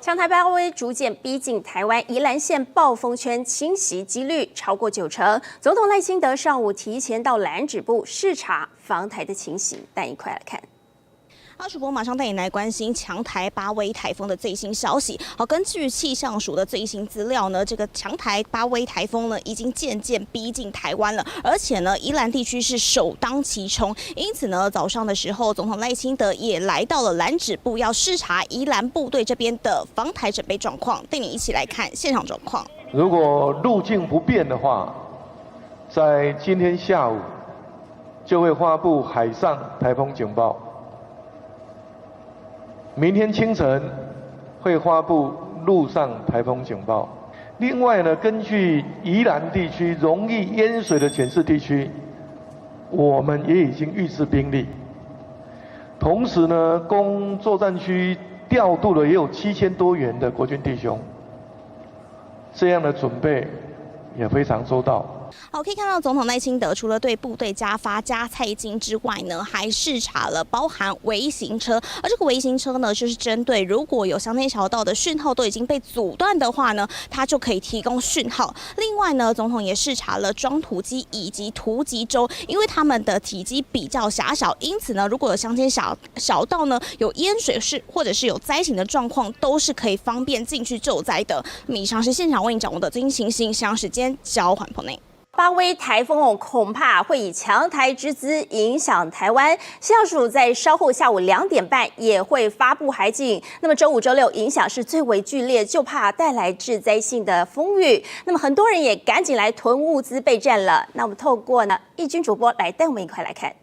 强台巴威逐渐逼近台湾宜兰县暴风圈侵袭几率超过90%。总统赖清德上午提前到兰指部视察防台的情形，带一块来看。主播马上带你来关心强台巴威台风的最新消息。好，根据气象署的最新资料呢，这个强台巴威台风呢已经渐渐逼近台湾了，而且呢，宜兰地区是首当其冲。因此呢，早上的时候，总统赖清德也来到了兰指部，要视察宜兰部队这边的防台准备状况，带你一起来看现场状况。如果路径不变的话，在今天下午就会发布海上台风警报。明天清晨会发布陆上台风警报。另外呢，根据宜兰地区容易淹水的检视地区，我们也已经预置兵力。同时呢，供作战区调度的也有7000多员的国军弟兄，这样的准备也非常周到。好，可以看到总统赖清德除了对部队加发加菜金之外呢，还视察了包含微型车，而这个微型车呢，就是针对如果有乡间小道的讯号都已经被阻断的话呢，它就可以提供讯号。另外呢，总统也视察了装土机以及突击舟，因为它们的体积比较狭小，因此呢，如果有乡间小道呢有淹水或者是有灾情的状况，都是可以方便进去救灾的。以上是现场为你掌握的最新情形，现场时间交还棚内。巴威台风恐怕会以强台之姿影响台湾，气象署在稍后下午2点半也会发布海警。那么周5、周6影响是最为剧烈，就怕带来致灾性的风雨。那么很多人也赶紧来囤物资备战了。那我们透过义军主播来带我们一块来看。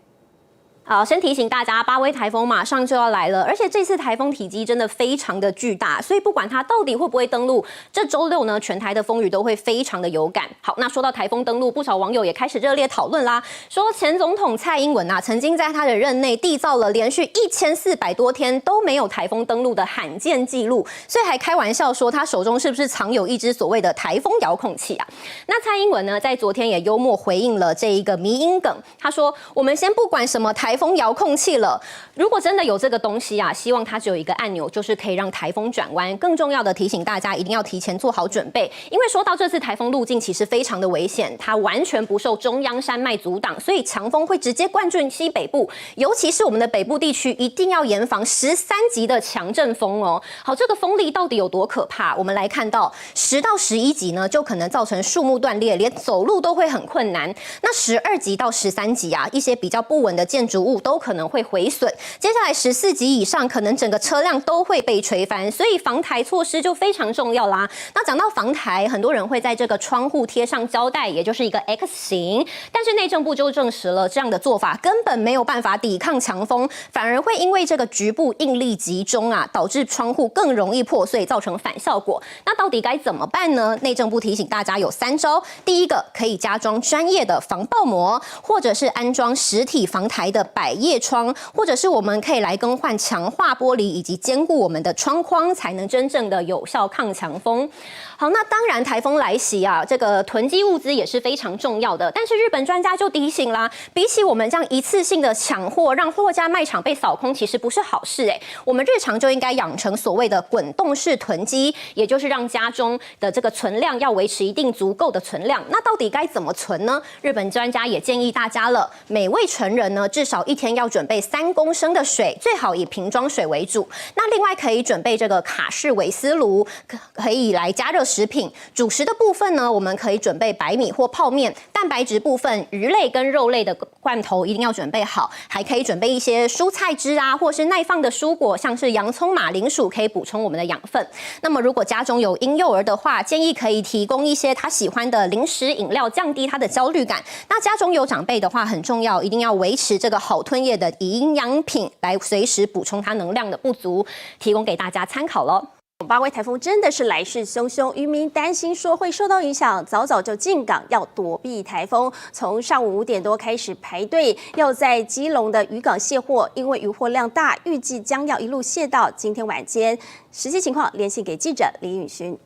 好，先提醒大家，巴威台风马上就要来了，而且这次台风体积真的非常的巨大，所以不管它到底会不会登陆，这周6呢，全台的风雨都会非常的有感。好，那说到台风登陆，不少网友也开始热烈讨论啦，说前总统蔡英文曾经在他的任内缔造了连续1400多天都没有台风登陆的罕见纪录，所以还开玩笑说他手中是不是藏有一只所谓的台风遥控器啊？那蔡英文呢，在昨天也幽默回应了这一个迷因梗，他说：“我们先不管什么台风遥控器了，如果真的有这个东西希望它只有一个按钮，就是可以让台风转弯。更重要的提醒大家，一定要提前做好准备，因为说到这次台风路径其实非常的危险，它完全不受中央山脉阻挡，所以强风会直接灌进西北部，尤其是我们的北部地区，一定要严防13级的强阵风哦。好，这个风力到底有多可怕？我们来看到10到11级呢，就可能造成树木断裂，连走路都会很困难。那12级到13级一些比较不稳的建筑物都可能会毁损，接下来14级以上，可能整个车辆都会被吹翻，所以防台措施就非常重要啦。那讲到防台，很多人会在这个窗户贴上胶带，也就是一个 X 型，但是内政部就证实了这样的做法根本没有办法抵抗强风，反而会因为这个局部应力集中导致窗户更容易破碎，造成反效果。那到底该怎么办呢？内政部提醒大家有3招，第一个可以加装专业的防爆膜，或者是安装实体防台的百叶窗，或者是我们可以来更换强化玻璃以及坚固我们的窗框，才能真正的有效抗强风。好，那当然台风来袭这个囤积物资也是非常重要的。但是日本专家就提醒啦，比起我们这样一次性的抢货，让货架卖场被扫空，其实不是好事我们日常就应该养成所谓的滚动式囤积，也就是让家中的这个存量要维持一定足够的存量。那到底该怎么存呢？日本专家也建议大家了，每位成人呢至少一天要准备3公升的水，最好以瓶装水为主。那另外可以准备这个卡式微丝炉，可以来加热食品。主食的部分呢，我们可以准备白米或泡面。蛋白质部分，鱼类跟肉类的罐头一定要准备好，还可以准备一些蔬菜汁或是耐放的蔬果，像是洋葱、马铃薯，可以补充我们的养分。那么如果家中有婴幼儿的话，建议可以提供一些他喜欢的零食饮料，降低他的焦虑感。那家中有长辈的话，很重要，一定要维持这个好吞咽的营养品，来随时补充它能量的不足，提供给大家参考咯。巴威台风真的是来势汹汹，渔民担心说会受到影响，早早就进港要躲避台风。从上午5点多开始排队，要在基隆的渔港卸货，因为渔获量大，预计将要一路卸到今天晚间。实际情况连线给记者李允勋。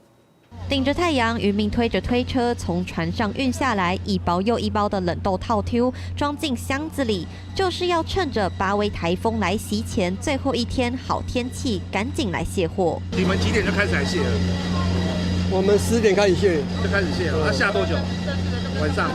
顶着太阳，渔民推着推车从船上运下来一包又一包的冷冻套 Q， 装进箱子里，就是要趁着巴威台风来袭前最后一天好天气，赶紧来卸货。你们几点就开始来卸了？我们10点开始卸，就开始卸了。那下多久？晚上？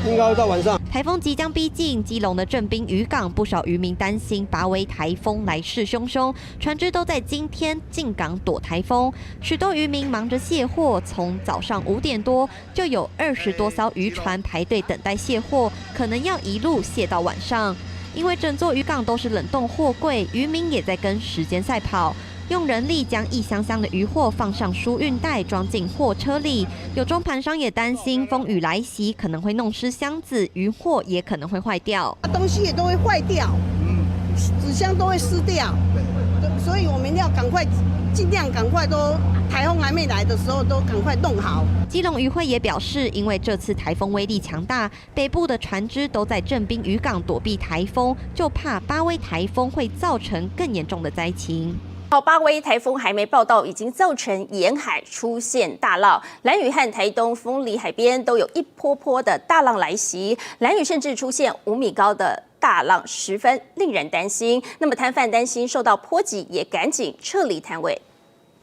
应该到晚上。台风即将逼近，基隆的正滨渔港，不少渔民担心巴威台风来势汹汹，船只都在今天进港躲台风。许多渔民忙着卸货，从早上5点多就有20多艘渔船排队等待卸货，可能要一路卸到晚上。因为整座渔港都是冷冻货柜，渔民也在跟时间赛跑。用人力将一箱箱的渔货放上输运带，装进货车里。有中盘商也担心风雨来袭，可能会弄湿箱子，渔货也可能会坏掉。东西也都会坏掉，纸箱都会湿掉，所以我们要赶快，尽量赶快都台风还没来的时候都赶快弄好。基隆渔会也表示，因为这次台风威力强大，北部的船只都在正滨渔港躲避台风，就怕巴威台风会造成更严重的灾情。好，巴威台风还没报道，已经造成沿海出现大浪，兰屿和台东丰里海边都有一波波的大浪来袭，兰屿甚至出现5米高的大浪，十分令人担心。那么摊贩担心受到波及，也赶紧撤离摊位。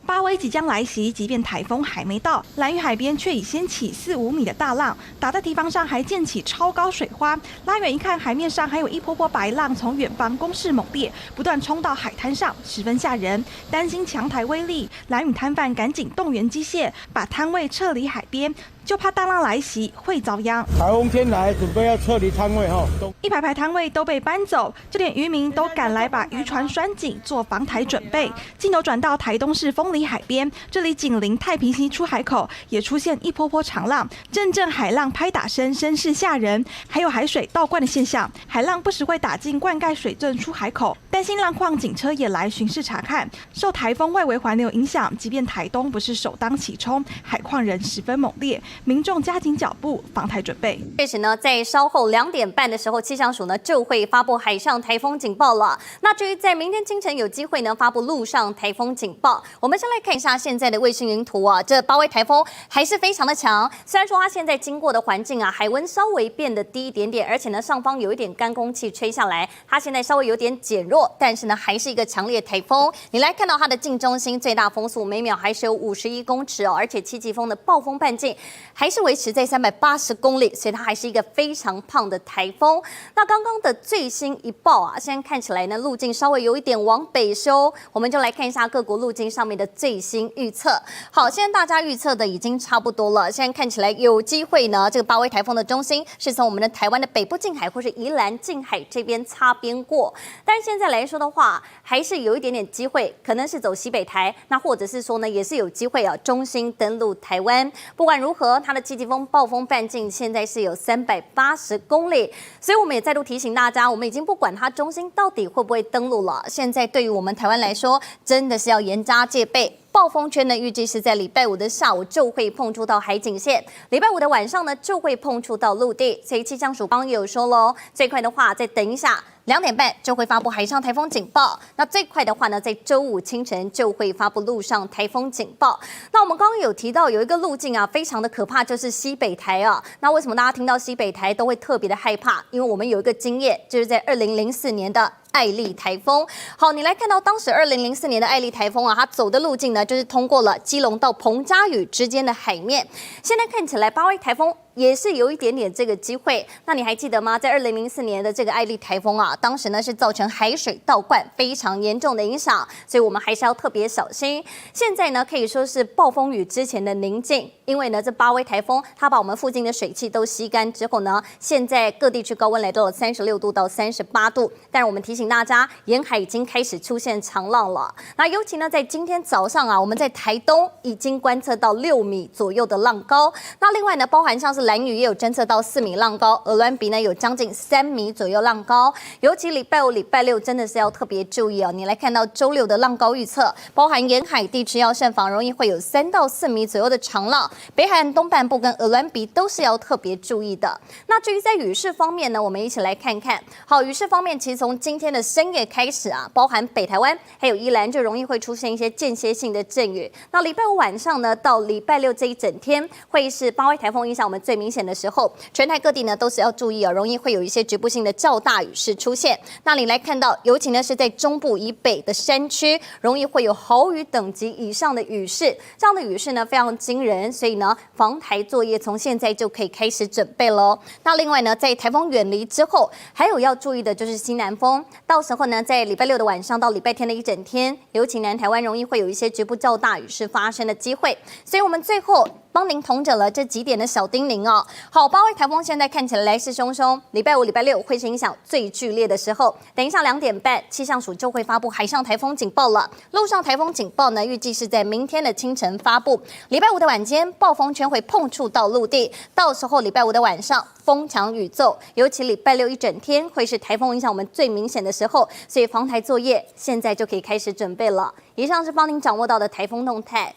巴威即将来袭，即便台风还没到，兰屿海边却已掀起4、5米的大浪，打在堤防上还溅起超高水花。拉远一看，海面上还有一波波白浪从远方攻势猛烈，不断冲到海滩上，十分吓人。担心强台威力，兰屿摊贩赶紧动员机械，把摊位撤离海边，就怕大浪来袭会遭殃。台风天来，准备要撤离摊位哈，一排排摊位都被搬走，就连渔民都赶来把渔船拴紧，做防台准备。镜头转到台东市丰里海边，这里紧邻太平溪出海口，也出现一波波长浪，阵阵海浪拍打声，声势吓人，还有海水倒灌的现象，海浪不时会打进灌溉水圳出海口。担心浪况，警车也来巡视查看。受台风外围环流影响，即便台东不是首当其冲，海况仍十分猛烈，民众加紧脚步，防台准备。确实呢，在稍后2点半的时候，气象署呢就会发布海上台风警报了。那至于在明天清晨有机会呢发布陆上台风警报，我们先来看一下现在的卫星云图啊。这巴威台风还是非常的强，虽然说它现在经过的环境啊，海温稍微变得低一点点，而且呢上方有一点干空气吹下来，它现在稍微有点减弱，但是呢还是一个强烈台风。你来看到它的近中心最大风速每秒还是有51公尺哦，而且7级风的暴风半径还是维持在380公里，所以它还是一个非常胖的台风。那刚刚的最新一报啊，现在看起来呢路径稍微有一点往北修，我们就来看一下各国路径上面的最新预测。好，现在大家预测的已经差不多了，现在看起来有机会呢，这个巴威台风的中心是从我们的台湾的北部近海或是宜兰近海这边擦边过，但是现在来说的话，还是有一点点机会，可能是走西北台，那或者是说呢，也是有机会啊中心登陆台湾。不管如何，它的7级风暴风半径现在是有380公里，所以我们也再度提醒大家，我们已经不管它中心到底会不会登陆了，现在对于我们台湾来说，真的是要严加戒备。暴风圈呢，预计是在礼拜5的下午就会碰触到海警线，礼拜5的晚上呢就会碰触到陆地。所以气象署刚刚也有说喽，最快的话再等一下，2点半就会发布海上台风警报。那最快的话呢，在周5清晨就会发布陆上台风警报。那我们刚刚有提到有一个路径啊，非常的可怕，就是西北台啊。那为什么大家听到西北台都会特别的害怕？因为我们有一个经验，就是在2004年的艾利台风。好，你来看到当时2004年的艾利台风啊，它走的路径呢，就是通过了基隆到澎嘉屿之间的海面。现在看起来巴威台风也是有一点点这个机会。那你还记得吗？在2004年的这个艾利台风啊，当时呢是造成海水倒灌非常严重的影响，所以我们还是要特别小心。现在呢可以说是暴风雨之前的宁静，因为呢这巴威台风它把我们附近的水汽都吸干之后呢，现在各地区高温来到了36度到38度。但是我们提醒大家，沿海已经开始出现长浪了。那尤其呢在今天早上啊，我们在台东已经观测到6米左右的浪高。那另外呢，包含像是兰屿也有侦测到4米浪高，鹅銮鼻呢有将近3米左右浪高。尤其礼拜5、礼拜6真的是要特别注意哦。你来看到周6的浪高预测，包含沿海地区要慎防，容易会有3到4米左右的长浪。北海岸东半部跟鹅銮鼻都是要特别注意的。那至于在雨势方面呢，我们一起来看看。好，雨势方面，其实从今天天的深夜开始啊，包含北台湾还有宜兰就容易会出现一些间歇性的阵雨。那礼拜五晚上呢，到礼拜六这一整天会是八威台风影响我们最明显的时候，全台各地呢都是要注意啊，容易会有一些局部性的较大雨势出现。那你来看到，尤其呢是在中部以北的山区，容易会有豪雨等级以上的雨势，这样的雨势呢非常惊人，所以呢防台作业从现在就可以开始准备喽。那另外呢，在台风远离之后，还有要注意的就是西南风，到时候呢在礼拜六的晚上到礼拜天的一整天，尤其南台湾容易会有一些局部较大雨势发生的机会，所以我们最后帮您统整了这几点的小叮咛哦。好，八威台风现在看起来来势汹汹，礼拜五、礼拜六会是影响最剧烈的时候。等一下2点半，气象署就会发布海上台风警报了。陆上台风警报呢，预计是在明天的清晨发布。礼拜五的晚间，暴风圈会碰触到陆地，到时候礼拜五的晚上风强雨骤，尤其礼拜六一整天会是台风影响我们最明显的时候，所以防台作业现在就可以开始准备了。以上是帮您掌握到的台风动态。